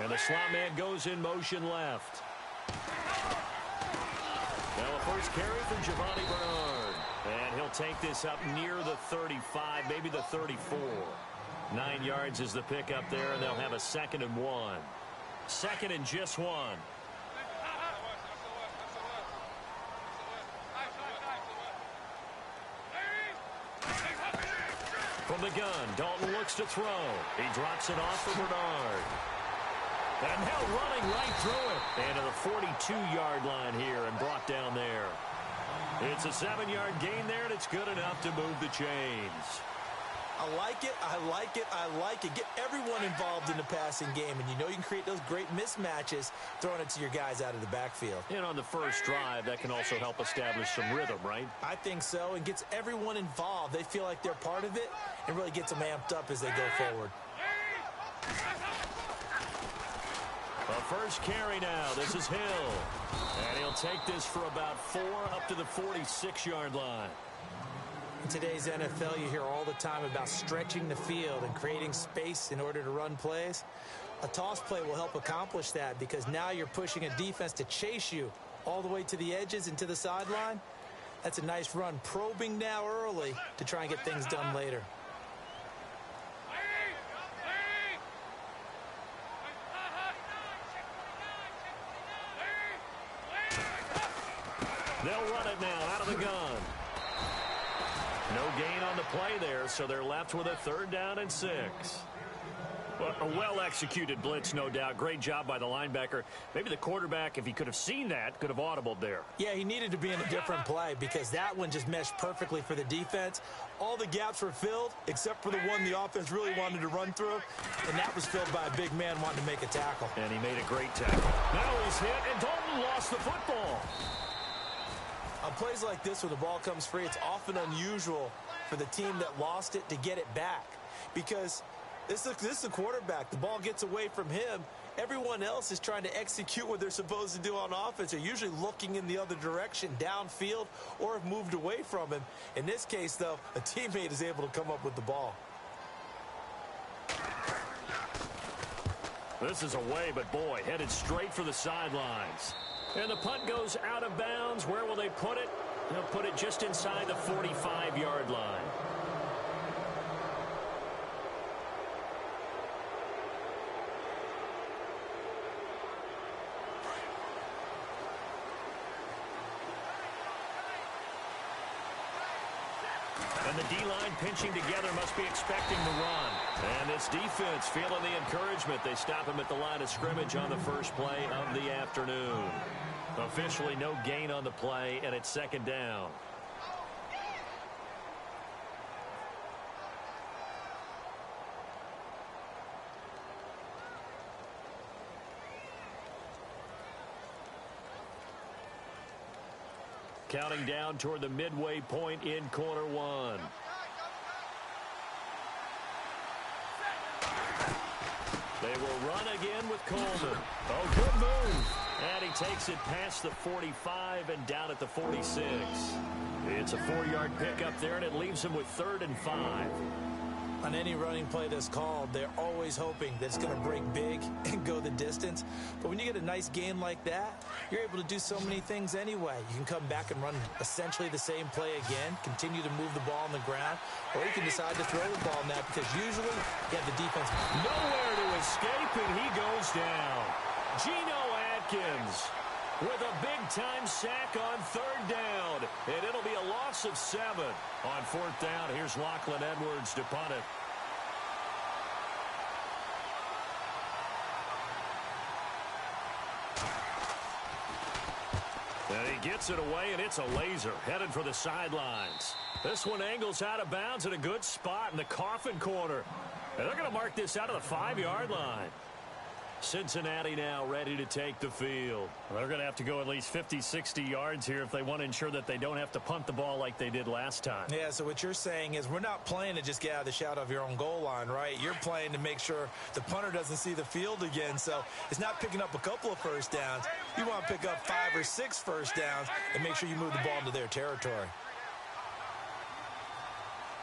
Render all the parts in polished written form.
And the slot man goes in motion left. Now a first carry for Giovanni Bernard. And he'll take this up near the 35, maybe the 34. 9 yards is the pickup there, and they'll have a 2nd and 1. 2nd and just 1. From the gun, Dalton looks to throw. He drops it off for Bernard. And now running right through it. And to the 42-yard line here and brought down there. It's a 7-yard gain there, and it's good enough to move the chains. I like it, I like it, I like it. Get everyone involved in the passing game, and you know you can create those great mismatches throwing it to your guys out of the backfield. And on the first drive, that can also help establish some rhythm, right? I think so, and gets everyone involved. They feel like they're part of it, and really gets them amped up as they go forward. The first carry now. This is Hill. And he'll take this for about 4 up to the 46-yard line. In today's NFL, you hear all the time about stretching the field and creating space in order to run plays. A toss play will help accomplish that because now you're pushing a defense to chase you all the way to the edges and to the sideline. That's a nice run, probing now early to try and get things done later. They'll run it now out of the gun. No gain on the play there, so they're left with a 3rd down and 6. Well, a well-executed blitz, no doubt. Great job by the linebacker. Maybe the quarterback, if he could have seen that, could have audibled there. Yeah, he needed to be in a different play because that one just meshed perfectly for the defense. All the gaps were filled except for the one the offense really wanted to run through, and that was filled by a big man wanting to make a tackle. And he made a great tackle. Now he's hit, and Dalton lost the football. On plays like this where the ball comes free, it's often unusual for the team that lost it to get it back because this is the quarterback. The ball gets away from him. Everyone else is trying to execute what they're supposed to do on offense. They're usually looking in the other direction, downfield, or have moved away from him. In this case, though, a teammate is able to come up with the ball. This is away, but boy, headed straight for the sidelines. And the punt goes out of bounds. Where will they put it? They'll put it just inside the 45-yard line. And the D-line pinching together must be expecting the run. And this defense feeling the encouragement. They stop him at the line of scrimmage on the first play of the afternoon. Officially no gain on the play, and it's 2nd down. Counting down toward the midway point in quarter 1. They will run again with Coleman. Oh, good move. And he takes it past the 45 and down at the 46. It's a 4-yard pickup there, and it leaves him with 3rd and 5. On any running play that's called, they're always hoping that it's going to break big and go the distance. But when you get a nice gain like that, you're able to do so many things anyway. You can come back and run essentially the same play again, continue to move the ball on the ground, or you can decide to throw the ball now because usually you have the defense. Nowhere to escape, and he goes down. Geno Atkins with a big-time sack on 3rd down. And it'll be a loss of 7. On 4th down, here's Lachlan Edwards to punt it. And he gets it away, and it's a laser headed for the sidelines. This one angles out of bounds at a good spot in the coffin corner. And they're going to mark this out of the 5-yard line. Cincinnati now ready to take the field. They're going to have to go at least 50, 60 yards here if they want to ensure that they don't have to punt the ball like they did last time. Yeah, so what you're saying is we're not playing to just get out of the shadow of your own goal line, right? You're playing to make sure the punter doesn't see the field again. So it's not picking up a couple of first downs. You want to pick up 5 or 6 first downs and make sure you move the ball into their territory.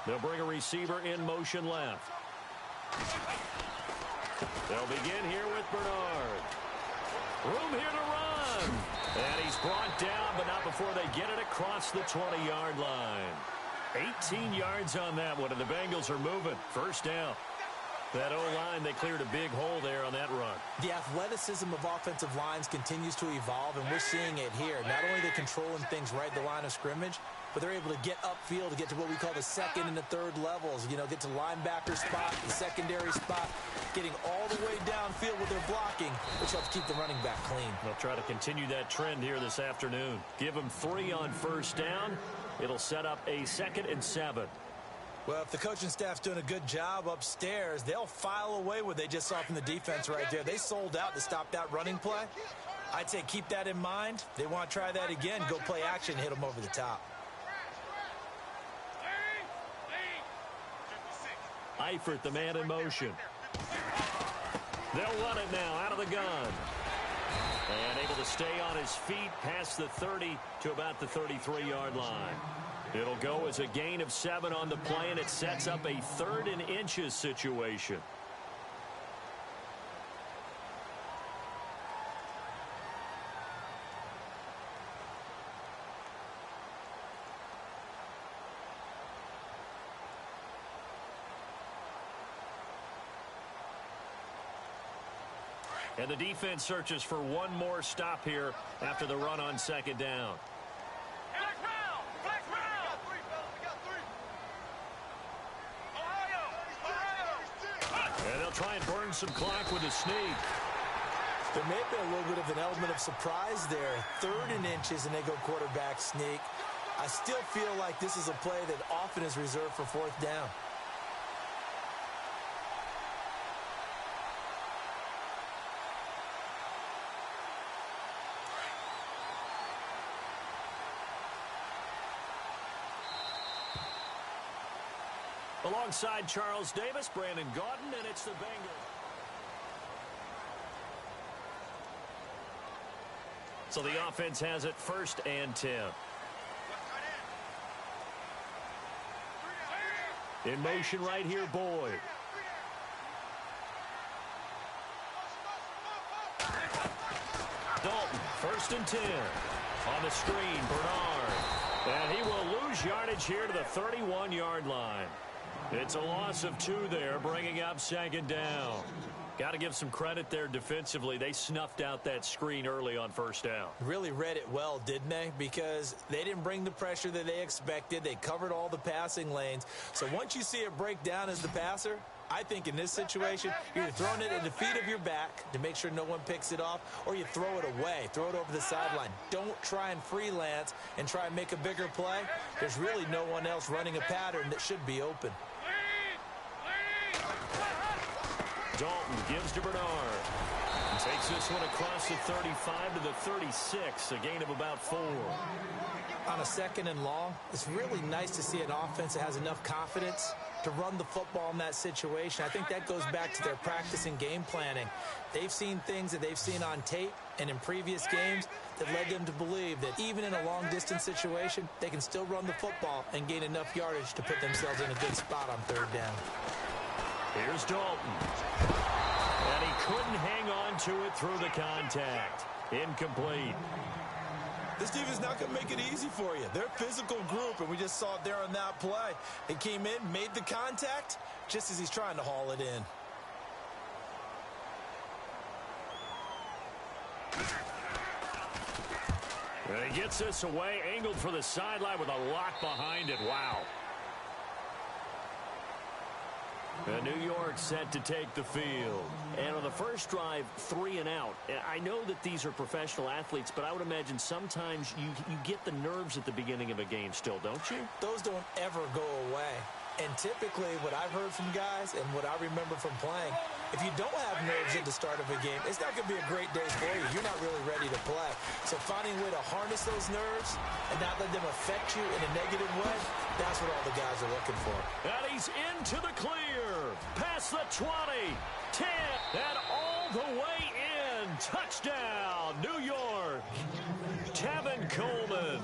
They'll bring a receiver in motion left. They'll begin here with Bernard. Room here to run. And he's brought down, but not before they get it across the 20-yard line. 18 yards on that one, and the Bengals are moving. First down. That O-line, they cleared a big hole there on that run. The athleticism of offensive lines continues to evolve, and we're seeing it here. Not only are they controlling things right at the line of scrimmage, but they're able to get upfield to get to what we call the second and the third levels. You know, get to linebacker spot, the secondary spot, getting all the way downfield with their blocking, which helps keep the running back clean. They'll try to continue that trend here this afternoon. Give them 3 on first down. It'll set up a 2nd and 7. Well, if the coaching staff's doing a good job upstairs, they'll file away what they just saw from the defense right there. They sold out to stop that running play. I'd say keep that in mind. They want to try that again, go play action, hit them over the top. Eifert, the man in motion. They'll run it now out of the gun. And able to stay on his feet past the 30 to about the 33-yard line. It'll go as a gain of 7 on the play, and it sets up a 3rd and inches situation. And the defense searches for one more stop here after the run on 2nd down. And they'll try and burn some clock with a sneak. There may have been a little bit of an element of surprise there. 3rd and inches, and they go quarterback sneak. I still feel like this is a play that often is reserved for 4th down. Alongside Charles Davis, Brandon Gaudin, and it's the Bengals. So the offense has it 1st and 10. In motion right here, Boyd. Dalton, 1st and 10. On the screen, Bernard. And he will lose yardage here to the 31-yard line. It's a loss of 2 there, bringing up 2nd down. Got to give some credit there defensively. They snuffed out that screen early on 1st down. Really read it well, didn't they? Because they didn't bring the pressure that they expected. They covered all the passing lanes. So once you see it break down as the passer, I think in this situation, you're either throwing it at the feet of your back to make sure no one picks it off, or you throw it away, throw it over the sideline. Don't try and freelance and try and make a bigger play. There's really no one else running a pattern that should be open. Dalton gives to Bernard. And takes this one across the 35 to the 36, a gain of about 4. On a 2nd and long, it's really nice to see an offense that has enough confidence to run the football in that situation. I think that goes back to their practice and game planning. They've seen things that they've seen on tape and in previous games that led them to believe that even in a long-distance situation, they can still run the football and gain enough yardage to put themselves in a good spot on 3rd down. Here's Dalton. And he couldn't hang on to it through the contact. Incomplete. This defense is not going to make it easy for you. They're a physical group, and we just saw it there on that play. They came in, made the contact, just as he's trying to haul it in. And he gets this away, angled for the sideline with a lot behind it. Wow. And New York set to take the field. And on the first drive, 3 and out. I know that these are professional athletes, but I would imagine sometimes you get the nerves at the beginning of a game still, don't you? Those don't ever go away. And typically what I've heard from guys and what I remember from playing, if you don't have nerves at the start of a game, it's not going to be a great day for you. You're not really ready to play. So finding a way to harness those nerves and not let them affect you in a negative way, that's what all the guys are looking for. And he's into the clear. Past the 20, 10, and all the way in. Touchdown, New York. Tevin Coleman,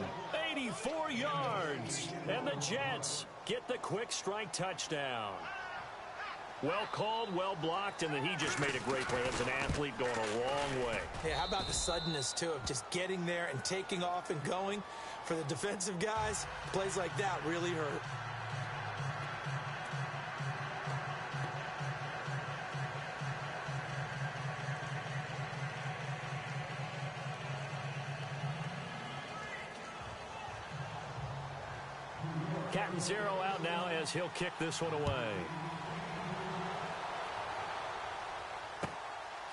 84 yards. And the Jets get the quick strike touchdown. Well called, well blocked, and then he just made a great play. As an athlete, going a long way. Yeah, how about the suddenness, too, of just getting there and taking off and going? For the defensive guys, plays like that really hurt. Captain Zero out now as he'll kick this one away.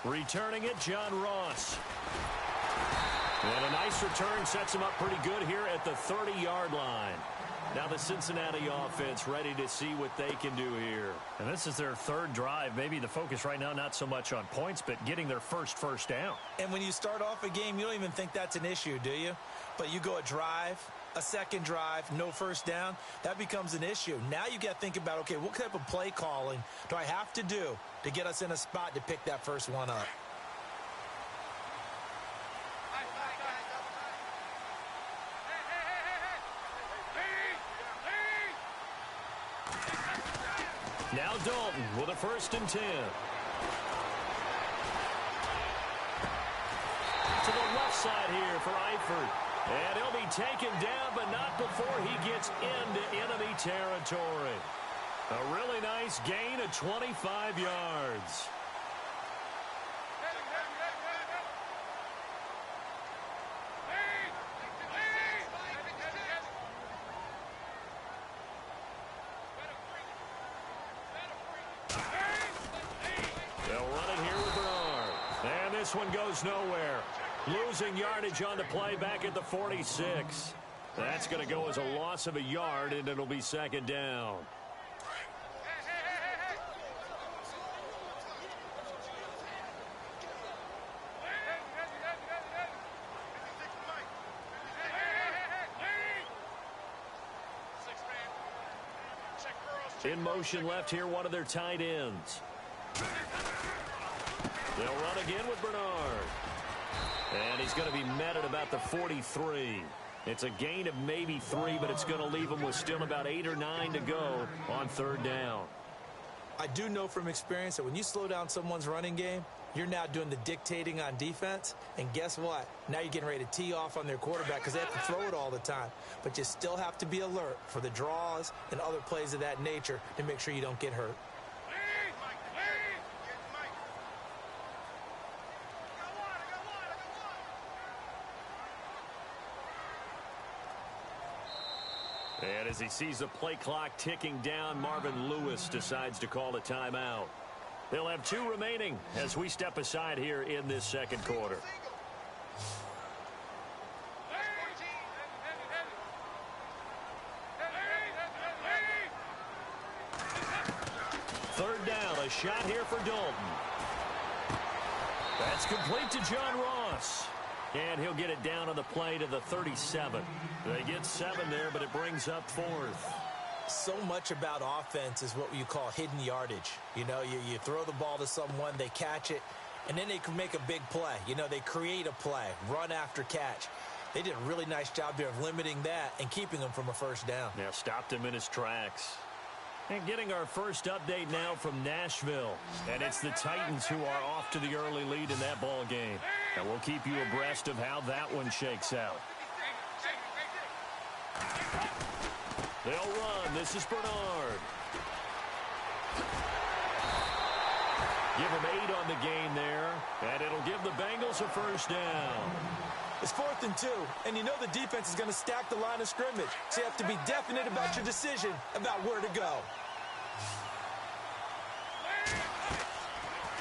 Returning it, John Ross. And a nice return sets him up pretty good here at the 30-yard line. Now the Cincinnati offense ready to see what they can do here. And this is their third drive. Maybe the focus right now not so much on points, but getting their first down. And when you start off a game, you don't even think that's an issue, do you? But you go a drive, a second drive, no first down, that becomes an issue. Now you got to think about, okay, what type of play calling do I have to do to get us in a spot to pick that first one up? Now Dalton with a 1st and 10. To the left side here for Eifert. And he'll be taken down, but not before he gets into enemy territory. A really nice gain of 25 yards. They'll run it here with Bernard. And this one goes nowhere. Losing yardage on the play back at the 46. That's going to go as a loss of a yard, and it'll be 2nd down. In motion left here, one of their tight ends. They'll run again with Bernard. And he's going to be met at about the 43. It's a gain of maybe 3, but it's going to leave him with still about 8 or 9 to go on 3rd down. I do know from experience that when you slow down someone's running game, you're now doing the dictating on defense. And guess what? Now you're getting ready to tee off on their quarterback because they have to throw it all the time. But you still have to be alert for the draws and other plays of that nature to make sure you don't get hurt. And as he sees the play clock ticking down, Marvin Lewis decides to call a timeout. They'll have 2 remaining as we step aside here in this 2nd quarter. Third down, a shot here for Dalton. That's complete to John Ross. And he'll get it down on the play to the 37. They get 7 there, but it brings up 4th. So much about offense is what you call hidden yardage. You know, you throw the ball to someone, they catch it, and then they can make a big play. You know, they create a play, run after catch. They did a really nice job there of limiting that and keeping him from a 1st down. Yeah, stopped him in his tracks. And getting our first update now from Nashville. And it's the Titans who are off to the early lead in that ball game. And we'll keep you abreast of how that one shakes out. They'll run. This is Bernard. Give him 8 on the game there. And it'll give the Bengals a 1st down. It's 4th and 2, and you know the defense is going to stack the line of scrimmage. So you have to be definite about your decision about where to go.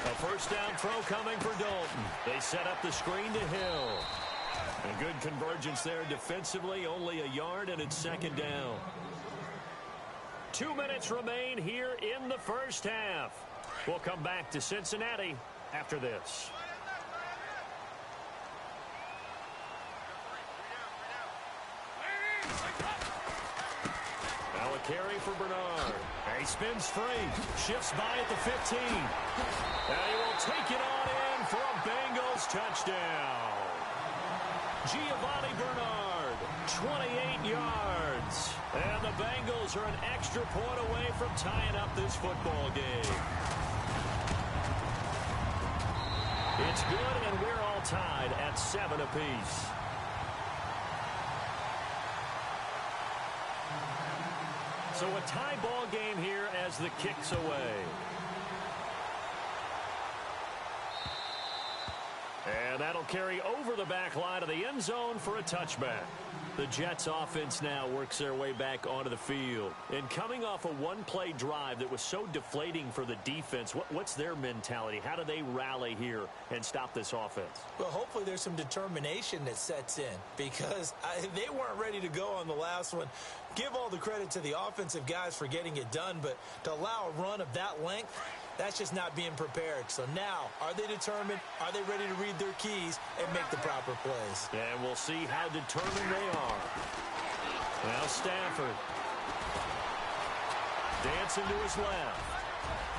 A 1st down throw coming for Dalton. They set up the screen to Hill. A good convergence there defensively, only a yard, and it's 2nd down. 2 minutes remain here in the 1st half. We'll come back to Cincinnati after this. Now a carry for Bernard. He spins free. Shifts by at the 15. And he will take it on in for a Bengals touchdown. Giovanni Bernard, 28 yards. And the Bengals are an extra point away from tying up this football game. It's good, and we're all tied at 7 apiece. So a tie ball game here as the kick's away. And that'll carry over the back line of the end zone for a touchback. The Jets offense now works their way back onto the field. And coming off a one-play drive that was so deflating for the defense, what's their mentality? How do they rally here and stop this offense? Well, hopefully there's some determination that sets in because they weren't ready to go on the last one. Give all the credit to the offensive guys for getting it done, but to allow a run of that length, that's just not being prepared. So now, are they determined? Are they ready to read their keys and make the proper plays? And we'll see how determined they are. Now Stafford. Dancing to his left.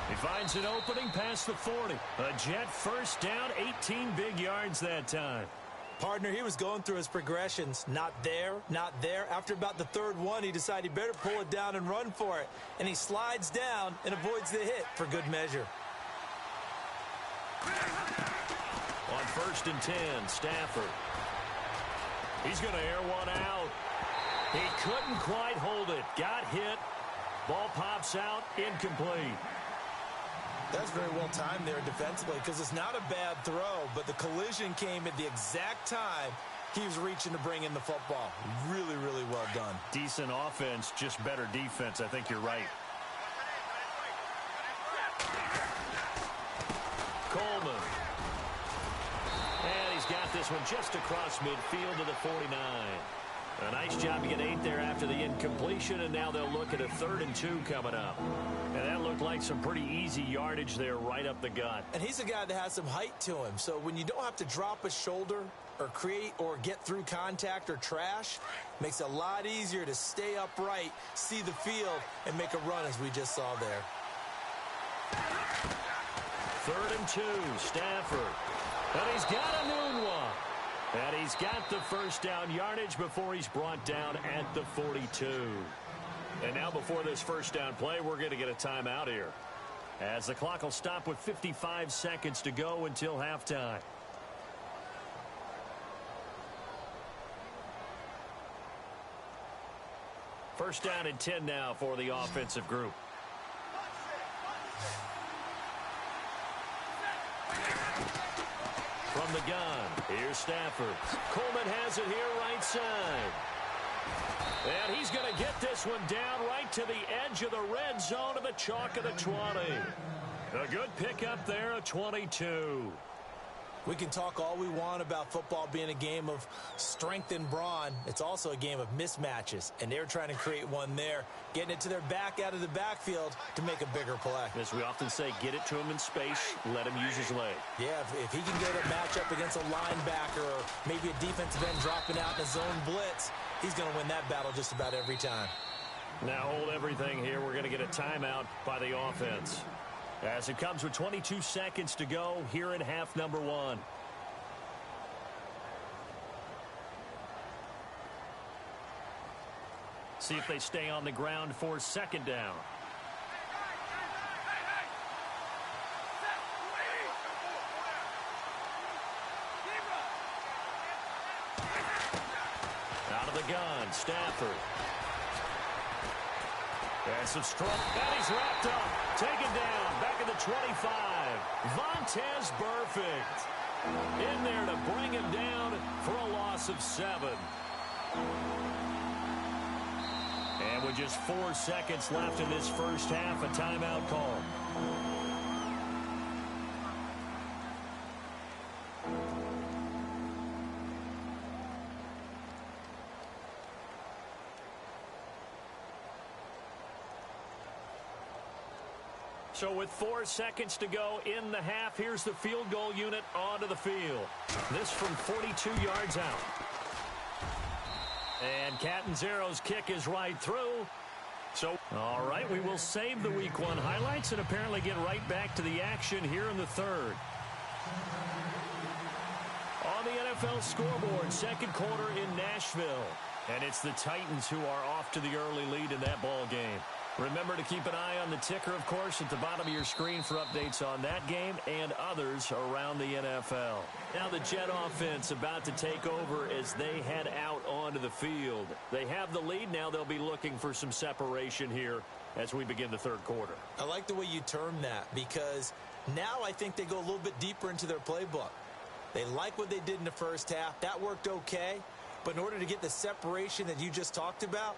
He finds an opening past the 40. A Jet first down, 18 big yards that time. Partner, he was going through his progressions. Not there, not there. After about the third one, he decided he better pull it down and run for it. And he slides down and avoids the hit for good measure. On 1st and 10, Stafford. He's going to air one out. He couldn't quite hold it. Got hit. Ball pops out. Incomplete. That's very well timed there defensively because it's not a bad throw, but the collision came at the exact time he was reaching to bring in the football. Really, really well done. Decent offense, just better defense. I think you're right. Coleman. And he's got this one just across midfield to the 49. A nice job to get 8 there after the incompletion, and now they'll look at a 3rd and 2 coming up. And that looked like some pretty easy yardage there right up the gut. And he's a guy that has some height to him, so when you don't have to drop a shoulder or create or get through contact or trash, makes it a lot easier to stay upright, see the field, and make a run as we just saw there. 3rd and 2, Stafford. And he's got a noon one. And he's got the first down yardage before he's brought down at the 42. And now before this first down play, we're going to get a timeout here, as the clock will stop with 55 seconds to go until halftime. First down and 10 now for the offensive group. From the gun, here's Stafford. Coleman has it here right side. And he's going to get this one down right to the edge of the red zone of the chalk of the 20. A good pickup there, a 22. We can talk all we want about football being a game of strength and brawn. It's also a game of mismatches, and they're trying to create one there, getting it to their back out of the backfield to make a bigger play. As we often say, get it to him in space, let him use his leg. Yeah, if he can get a matchup against a linebacker or maybe a defensive end dropping out in a zone blitz, he's going to win that battle just about every time. Now hold everything here. We're going to get a timeout by the offense, as it comes with 22 seconds to go here in half number 1. See if they stay on the ground for 2nd down. Out of the gun, Stafford. And some strong. And he's wrapped up. Taken down. Back at the 25. Vontaze Burfict in there to bring him down for a loss of 7. And with just 4 seconds left in this first half, a timeout call. So with 4 seconds to go in the half, here's the field goal unit onto the field. This from 42 yards out. And Catanzaro's kick is right through. So, all right, we will save the Week 1 highlights and apparently get right back to the action here in the 3rd. On the NFL scoreboard, 2nd quarter in Nashville. And it's the Titans who are off to the early lead in that ball game. Remember to keep an eye on the ticker, of course, at the bottom of your screen for updates on that game and others around the NFL. Now the Jet offense about to take over as they head out onto the field. They have the lead. Now they'll be looking for some separation here as we begin the third quarter. I like the way you term that, because now I think they go a little bit deeper into their playbook. They like what they did in the first half. That worked okay. But in order to get the separation that you just talked about,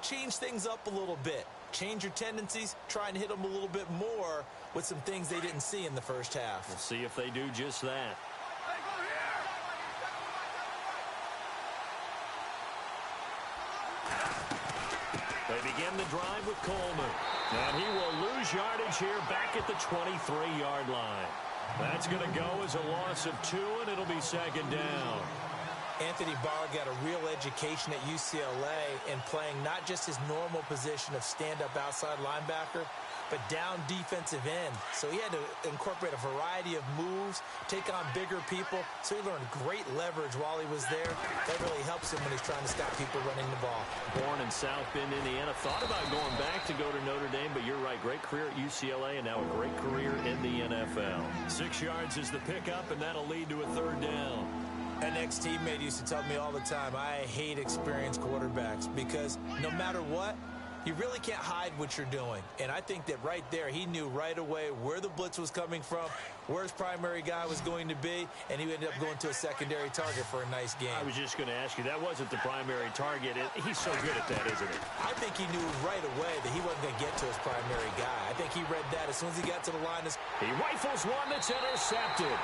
change things up a little bit. Change your tendencies, try and hit them a little bit more with some things they didn't see in the first half. We'll see if they do just that. They begin the drive with Coleman. And he will lose yardage here back at the 23-yard line. That's going to go as a loss of 2, and it'll be second down. Anthony Barr got a real education at UCLA in playing not just his normal position of stand-up outside linebacker, but down defensive end. So he had to incorporate a variety of moves, take on bigger people. So he learned great leverage while he was there. That really helps him when he's trying to stop people running the ball. Born in South Bend, Indiana. Thought about going back to go to Notre Dame, but you're right. Great career at UCLA and now a great career in the NFL. 6 yards is the pickup, and that'll lead to a third down. An ex-teammate used to tell me all the time, I hate experienced quarterbacks because no matter what, you really can't hide what you're doing. And I think that right there, he knew right away where the blitz was coming from, where his primary guy was going to be, and he ended up going to a secondary target for a nice game. I was just going to ask you, that wasn't the primary target. He's so good at that, isn't he? I think he knew right away that he wasn't going to get to his primary guy. I think he read that as soon as he got to the line. He rifles one that's intercepted.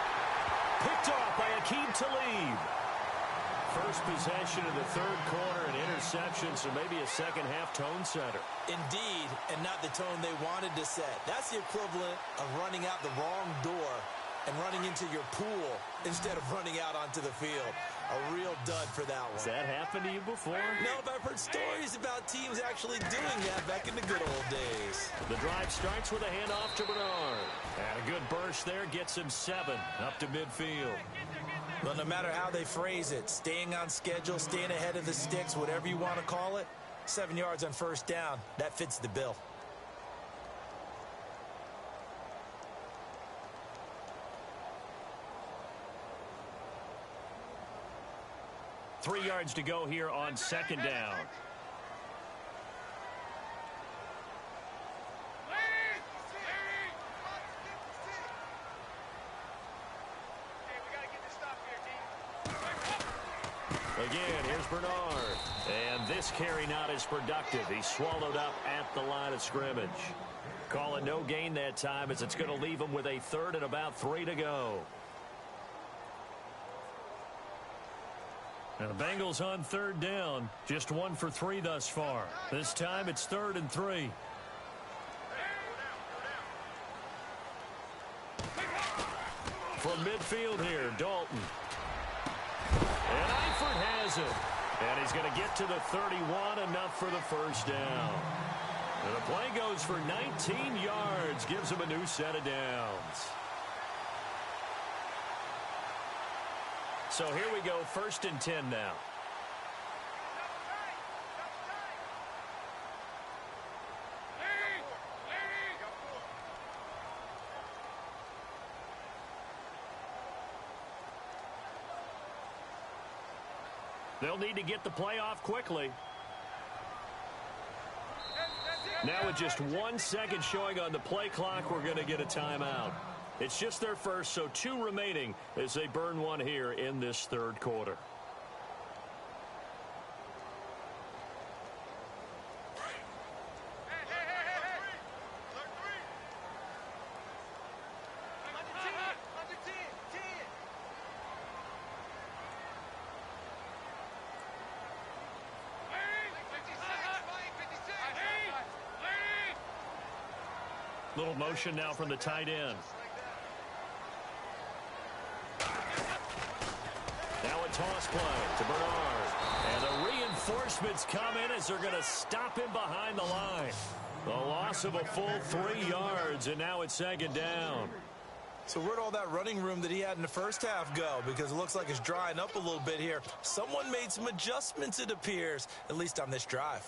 Picked off by Aqib Talib. First possession of the third quarter, an interception, so maybe a second-half tone setter. Indeed, and not the tone they wanted to set. That's the equivalent of running out the wrong door and running into your pool instead of running out onto the field. A real dud for that one. Has that happened to you before? No, but I've heard stories about teams actually doing that back in the good old days. The drive starts with a handoff to Bernard. And a good burst there gets him 7 up to midfield. Well, no matter how they phrase it, staying on schedule, staying ahead of the sticks, whatever you want to call it, 7 yards on first down, that fits the bill. Three yards to go here on second down. Again, here's Bernard. And this carry not as productive. He's swallowed up at the line of scrimmage. Calling no gain that time as it's going to leave him with a third and about 3 to go. And the Bengals on third down. Just 1 for 3 thus far. This time it's 3rd and 3. From midfield here, Dalton. And Eifert has it. And he's going to get to the 31, enough for the first down. And the play goes for 19 yards, gives him a new set of downs. So here we go, 1st and 10 now. They'll need to get the play off quickly. Now with just 1 second showing on the play clock, we're going to get a timeout. It's just their first, so 2 remaining as they burn 1 here in this third quarter. Little motion now from the tight end. Now a toss play to Bernard. And the reinforcements come in as they're going to stop him behind the line. The loss of a full 3 yards, and now it's 2nd down. So where'd all that running room that he had in the first half go? Because it looks like it's drying up a little bit here. Someone made some adjustments, it appears, at least on this drive.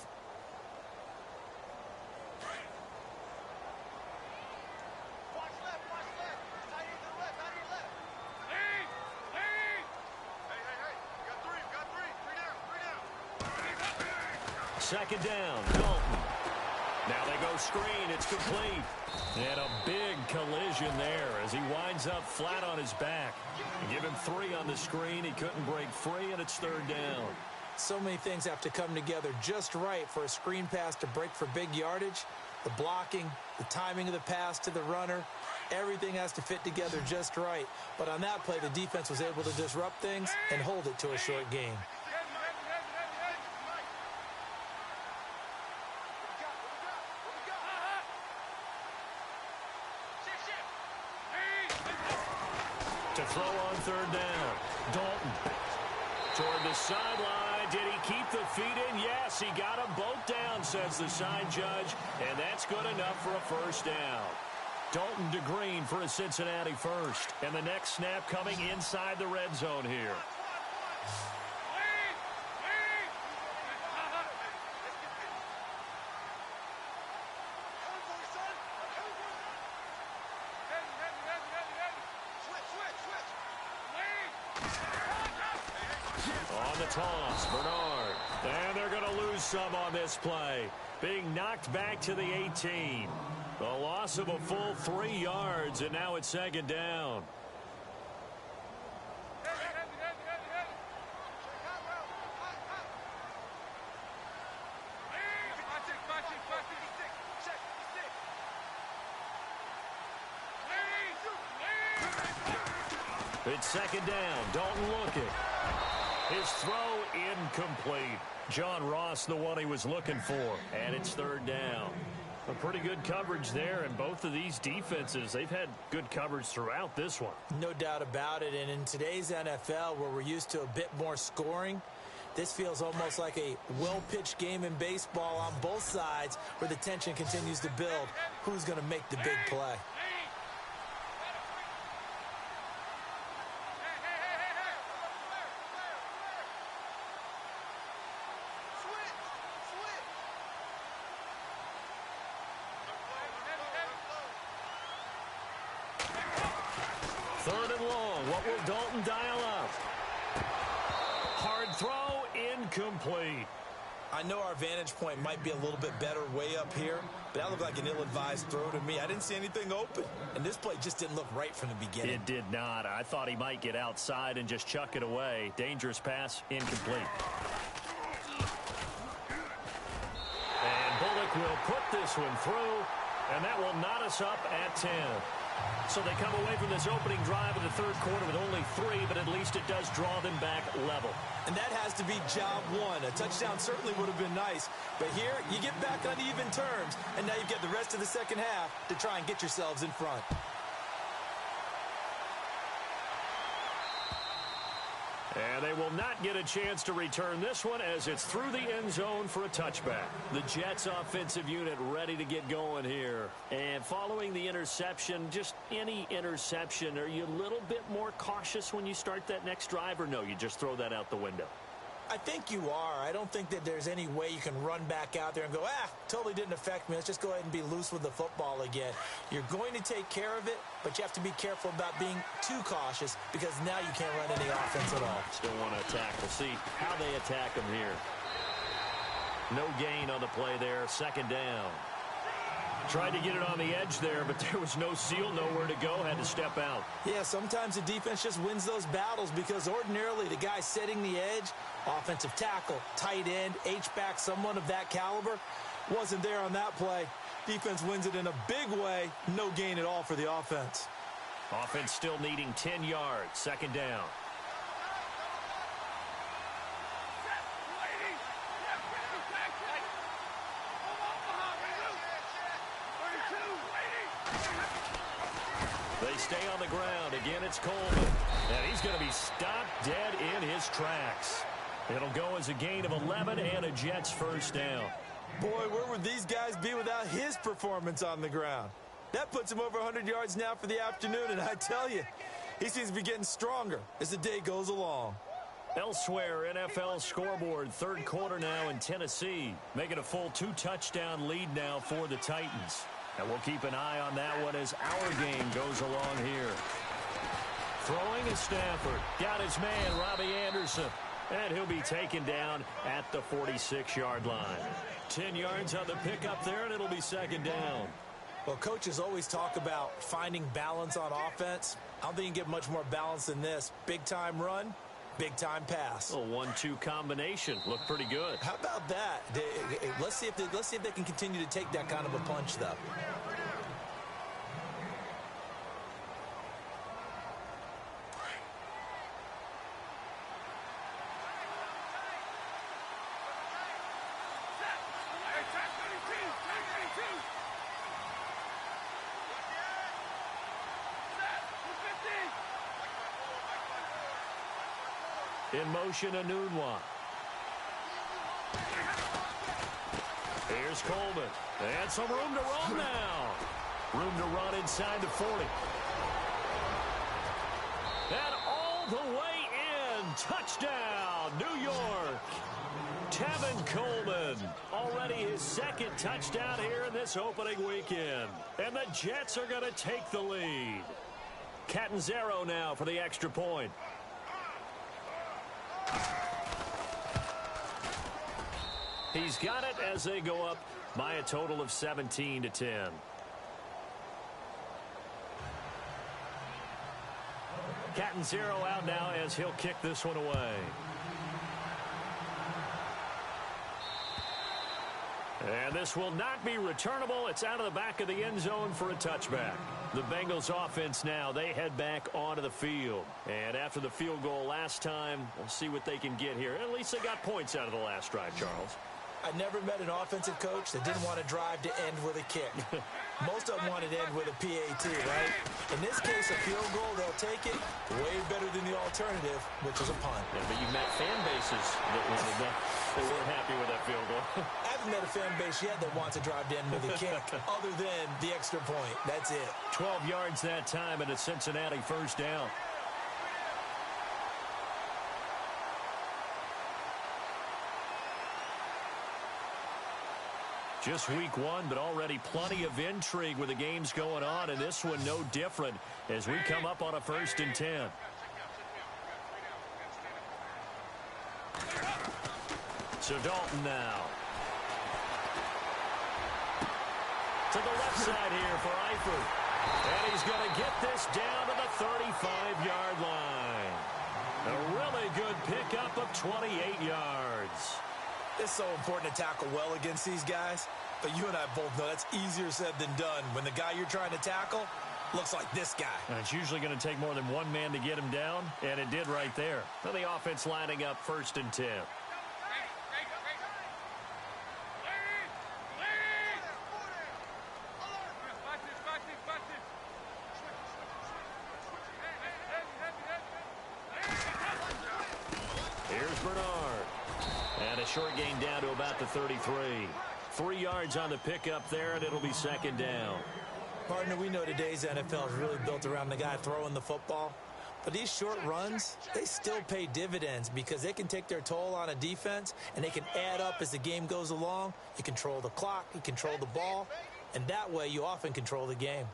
Second down, Dalton. Now they go screen. It's complete. And a big collision there as he winds up flat on his back. Give him 3 on the screen. He couldn't break free, and it's third down. So many things have to come together just right for a screen pass to break for big yardage. The blocking, the timing of the pass to the runner, everything has to fit together just right. But on that play, the defense was able to disrupt things and hold it to a short gain. To throw on third down, Dalton. Toward the sideline. Did he keep the feet in? Yes, he got them both down, says the side judge, and that's good enough for a first down. Dalton to Green for a Cincinnati first, and the next snap coming inside the red zone here. On the toss, Bernard. And they're going to lose some on this play. Being knocked back to the 18. A loss of a full 3 yards, and now it's second down. It's second down. Dalton looking. His throw incomplete. John Ross, the one he was looking for. And it's third down. A pretty good coverage there, and both of these defenses, they've had good coverage throughout this one. No doubt about it, and in today's NFL, where we're used to a bit more scoring, this feels almost like a well-pitched game in baseball on both sides where the tension continues to build. Who's going to make the big play? Third and long. What will Dalton dial up? Hard throw, incomplete. I know our vantage point might be a little bit better way up here, but that looked like an ill-advised throw to me. I didn't see anything open, and this play just didn't look right from the beginning. It did not. I thought he might get outside and just chuck it away. Dangerous pass, incomplete. And Bullock will put this one through, and that will knot us up at 10. So they come away from this opening drive in the third quarter with only 3, but at least it does draw them back level. And that has to be job one. A touchdown certainly would have been nice, but here you get back on even terms, and now you've got the rest of the second half to try and get yourselves in front. And they will not get a chance to return this one as it's through the end zone for a touchback. The Jets offensive unit ready to get going here. And following the interception, just any interception, are you a little bit more cautious when you start that next drive, or no, you just throw that out the window? I think you are. I don't think that there's any way you can run back out there and go, totally didn't affect me. Let's just go ahead and be loose with the football again. You're going to take care of it, but you have to be careful about being too cautious because now you can't run any offense at all. Still want to attack. We'll see how they attack them here. No gain on the play there. Second down. Tried to get it on the edge there, but there was no seal, nowhere to go, had to step out. Yeah, sometimes the defense just wins those battles because ordinarily the guy setting the edge, offensive tackle, tight end, H-back, someone of that caliber, wasn't there on that play. Defense wins it in a big way, no gain at all for the offense. Offense still needing 10 yards, second down. They stay on the ground. Again, it's Coleman. And he's going to be stopped dead in his tracks. It'll go as a gain of 11 and a Jets first down. Boy, where would these guys be without his performance on the ground? That puts him over 100 yards now for the afternoon, and I tell you, he seems to be getting stronger as the day goes along. Elsewhere, NFL scoreboard, third quarter now in Tennessee, making a full 2-touchdown lead now for the Titans. And we'll keep an eye on that one as our game goes along here. Throwing is Stafford. Got his man, Robbie Anderson. And he'll be taken down at the 46-yard line. 10 yards on the pickup there, and it'll be second down. Well, coaches always talk about finding balance on offense. I don't think you can get much more balance than this. Big-time run, big-time pass. A 1-2 combination. Looked pretty good. How about that? Let's see if they can continue to take that kind of a punch, though. In motion, Anunwa. Here's Coleman. And some room to run now. Room to run inside the 40. And all the way in. Touchdown, New York. Tevin Coleman. Already his second touchdown here in this opening weekend. And the Jets are going to take the lead. Catanzaro now for the extra point. He's got it as they go up by a total of 17-10. Catanzaro out now as he'll kick this one away. And this will not be returnable. It's out of the back of the end zone for a touchback. The Bengals offense now, they head back onto the field. And after the field goal last time, we'll see what they can get here. At least they got points out of the last drive, Charles. I never met an offensive coach that didn't want to drive to end with a kick. Most of them want to end with a PAT, right? In this case, a field goal, they'll take it way better than the alternative, which is a punt. Yeah, but you've met fan bases that weren't happy with that field goal. I haven't met a fan base yet that wants to drive to end with a kick other than the extra point. That's it. 12 yards that time and a Cincinnati first down. Just week one, but already plenty of intrigue with the games going on, and this one no different as we come up on a 1st and 10. So Dalton now. To the left side here for Eifert. And he's going to get this down to the 35-yard line. A really good pickup of 28 yards. It's so important to tackle well against these guys, but you and I both know that's easier said than done when the guy you're trying to tackle looks like this guy. And it's usually going to take more than one man to get him down, and it did right there. Now the offense lining up 1st and 10. Here's Bernard. And a short gain down to about the 33. 3 yards on the pickup there, and it'll be second down. Partner, we know today's NFL is really built around the guy throwing the football. But these short runs, they still pay dividends because they can take their toll on a defense, and they can add up as the game goes along. You control the clock, you control the ball, and that way you often control the game.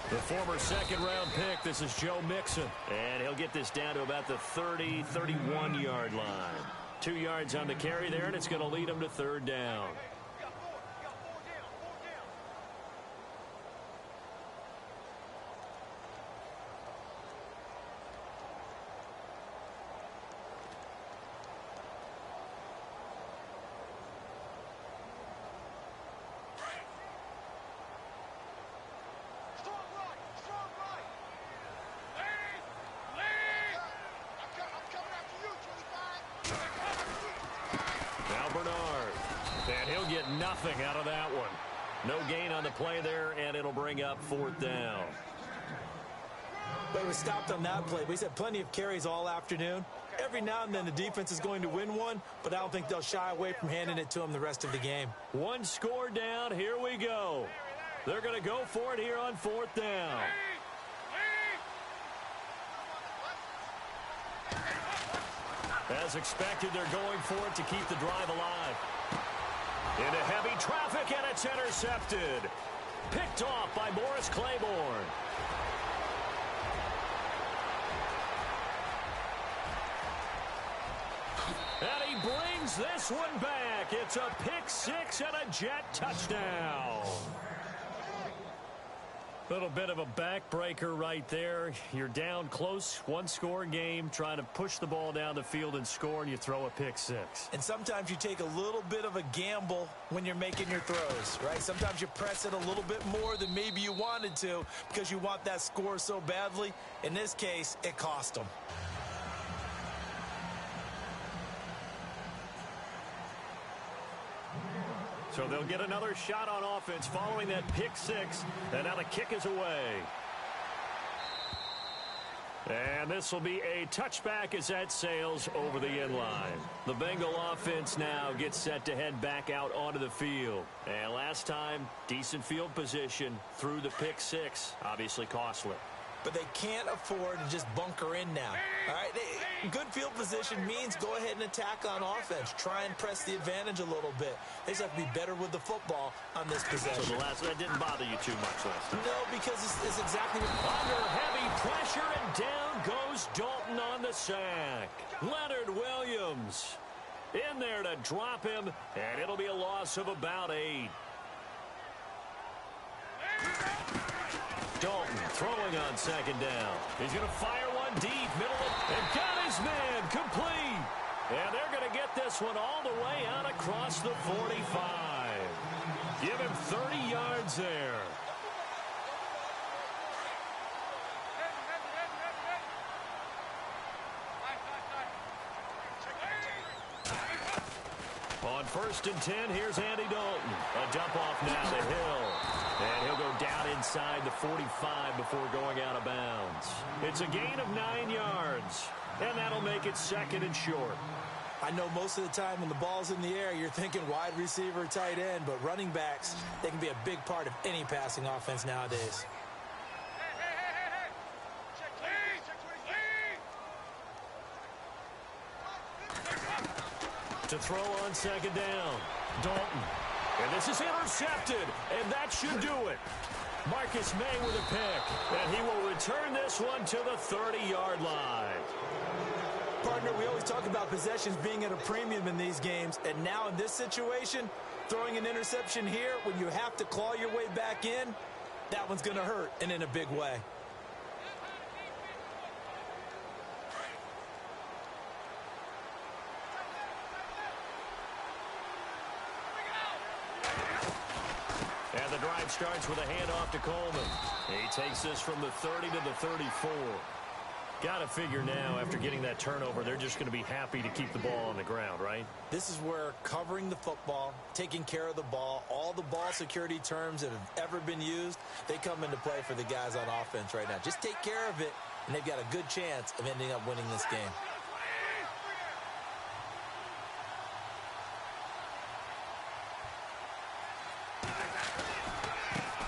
The former second-round pick, this is Joe Mixon. And he'll get this down to about the 30, 31-yard line. 2 yards on the carry there, and it's going to lead him to 3rd down. And he'll get nothing out of that one. No gain on the play there, and it'll bring up 4th down. But he was stopped on that play. But he's had plenty of carries all afternoon. Every now and then the defense is going to win one, but I don't think they'll shy away from handing it to him the rest of the game. One score down. Here we go. They're going to go for it here on 4th down. As expected, they're going for it to keep the drive alive. Into heavy traffic, and it's intercepted. Picked off by Morris Claiborne. And he brings this one back. It's a pick 6 and a Jet touchdown. Little bit of a backbreaker right there. You're down close, one-score game, trying to push the ball down the field and score, and you throw a pick 6. And sometimes you take a little bit of a gamble when you're making your throws, right? Sometimes you press it a little bit more than maybe you wanted to because you want that score so badly. In this case, it cost them. So they'll get another shot on offense following that pick 6, and now the kick is away. And this will be a touchback as that sails over the end line. The Bengal offense now gets set to head back out onto the field. And last time, decent field position through the pick 6, obviously costly. But they can't afford to just bunker in now. All right, good field position means go ahead and attack on offense. Try and press the advantage a little bit. They just have to be better with the football on this possession. So that didn't bother you too much last time? No, because it's exactly what... Under heavy pressure, and down goes Dalton on the sack. Leonard Williams in there to drop him, and it'll be a loss of about 8. Dalton throwing on 2nd down. He's going to fire one deep, middle, and got his man complete. And they're going to get this one all the way out across the 45. Give him 30 yards there. On 1st and 10, here's Andy Dalton. A dump off now to Hill. And he'll go down inside the 45 before going out of bounds. It's a gain of 9 yards. And that'll make it 2nd and short. I know most of the time when the ball's in the air, you're thinking wide receiver, tight end, but running backs, they can be a big part of any passing offense nowadays. To throw on 2nd down, Dalton. And this is intercepted, and that should do it. Marcus May with a pick, and he will return this one to the 30-yard line. Partner, we always talk about possessions being at a premium in these games, and now in this situation, throwing an interception here when you have to claw your way back in, that one's going to hurt, and in a big way. And the drive starts with a handoff to Coleman. He takes this from the 30 to the 34. Got to figure now, after getting that turnover, they're just going to be happy to keep the ball on the ground, right? This is where covering the football, taking care of the ball, all the ball security terms that have ever been used, they come into play for the guys on offense right now. Just take care of it, and they've got a good chance of ending up winning this game.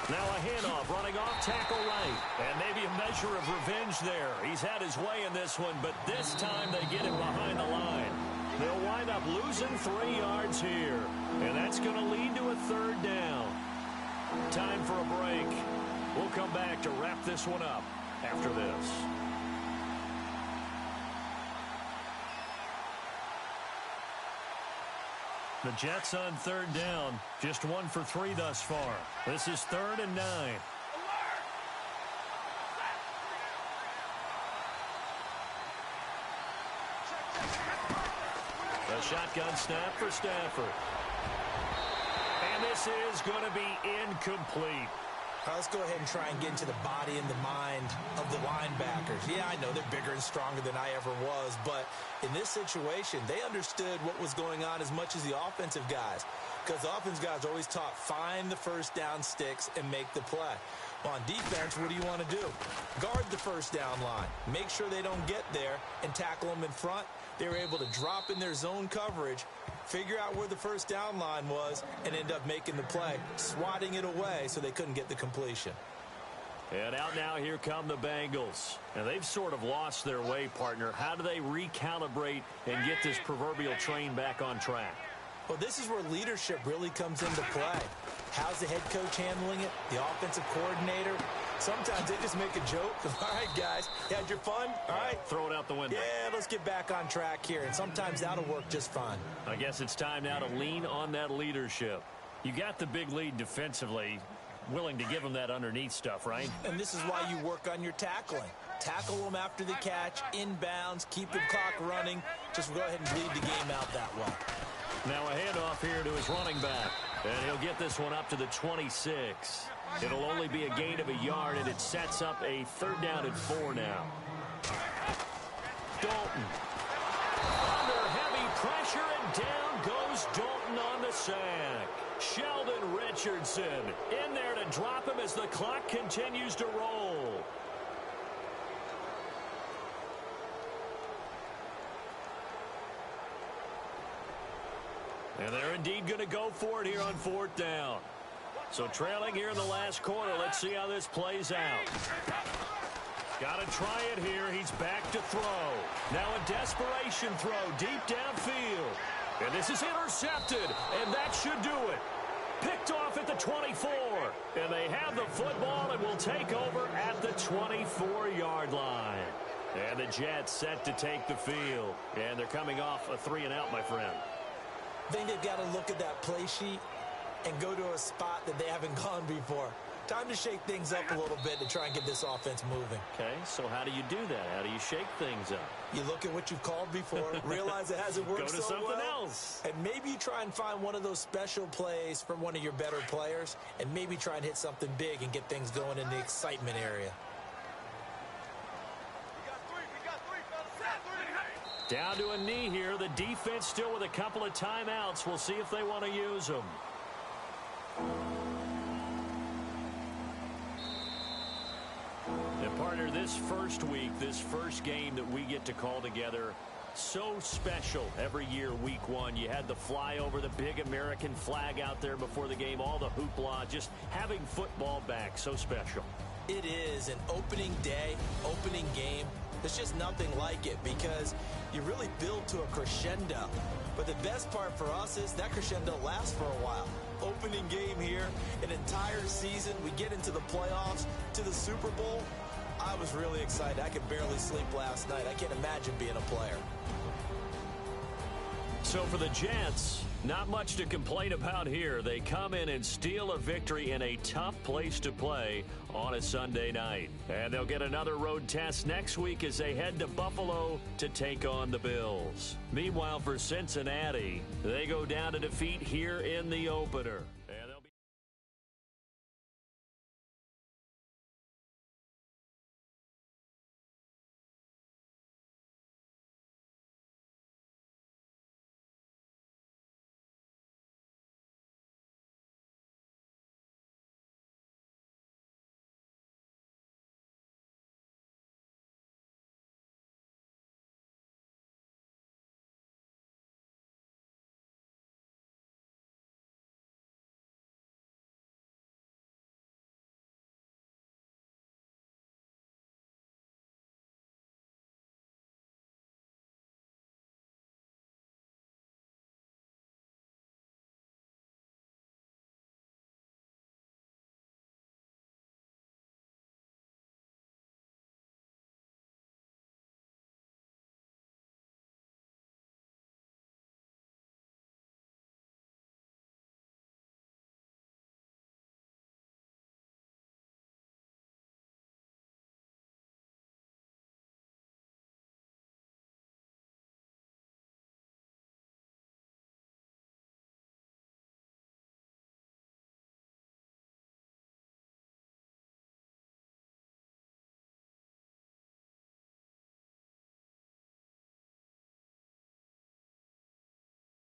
Now a handoff, running off tackle right. And maybe a measure of revenge there. He's had his way in this one, but this time they get him behind the line. They'll wind up losing 3 yards here. And that's going to lead to a 3rd down. Time for a break. We'll come back to wrap this one up after this. The Jets on 3rd down. Just 1 for 3 thus far. This is 3rd and 9. A shotgun snap for Stafford. And this is going to be incomplete. Let's go ahead and try and get into the body and the mind of the linebackers. Yeah, I know they're bigger and stronger than I ever was, but in this situation, they understood what was going on as much as the offensive guys, because the offensive guys are always taught, find the first down sticks and make the play. Well, on defense, what do you want to do? Guard the first down line. Make sure they don't get there and tackle them in front. They were able to drop in their zone coverage, figure out where the first down line was, and end up making the play, swatting it away so they couldn't get the completion. And out now, here come the Bengals. And they've sort of lost their way, partner. How do they recalibrate and get this proverbial train back on track? Well, this is where leadership really comes into play. How's the head coach handling it? The offensive coordinator? Sometimes they just make a joke. All right, guys, you had your fun? All right. Throw it out the window. Yeah, let's get back on track here. And sometimes that'll work just fine. I guess it's time now to lean on that leadership. You got the big lead defensively, willing to give them that underneath stuff, right? And this is why you work on your tackling. Tackle them after the catch, inbounds, keep the clock running. Just go ahead and bleed the game out that way. Now a handoff here to his running back. And he'll get this one up to the 26. It'll only be a gain of a yard, and it sets up a 3rd down and 4 now. Dalton. Under heavy pressure, and down goes Dalton on the sack. Sheldon Richardson in there to drop him as the clock continues to roll. And they're indeed going to go for it here on 4th down. So trailing here in the last quarter. Let's see how this plays out. Got to try it here. He's back to throw. Now a desperation throw deep downfield. And this is intercepted. And that should do it. Picked off at the 24. And they have the football and will take over at the 24-yard line. And the Jets set to take the field. And they're coming off a 3-and-out, my friend. I think they've got to look at that play sheet and go to a spot that they haven't gone before. Time to shake things up a little bit to try and get this offense moving. Okay, so how do you do that? How do you shake things up? You look at what you've called before, realize it hasn't worked go to so something well, else. and maybe you try and find one of those special plays from one of your better players, and maybe try and hit something big and get things going in the excitement area. Down to a knee here. The defense still with a couple of timeouts. We'll see if they want to use them. And partner, this first week, this first game that we get to call together, so special every year, week 1. You had the flyover, the big American flag out there before the game, all the hoopla, just having football back, so special. It is an opening day, opening game. There's just nothing like it because you really build to a crescendo. But the best part for us is that crescendo lasts for a while. Opening game here, an entire season. We get into the playoffs, to the Super Bowl. I was really excited. I could barely sleep last night. I can't imagine being a player. So for the Jets, not much to complain about here. They come in and steal a victory in a tough place to play on a Sunday night. And they'll get another road test next week as they head to Buffalo to take on the Bills. Meanwhile, for Cincinnati, they go down to defeat here in the opener.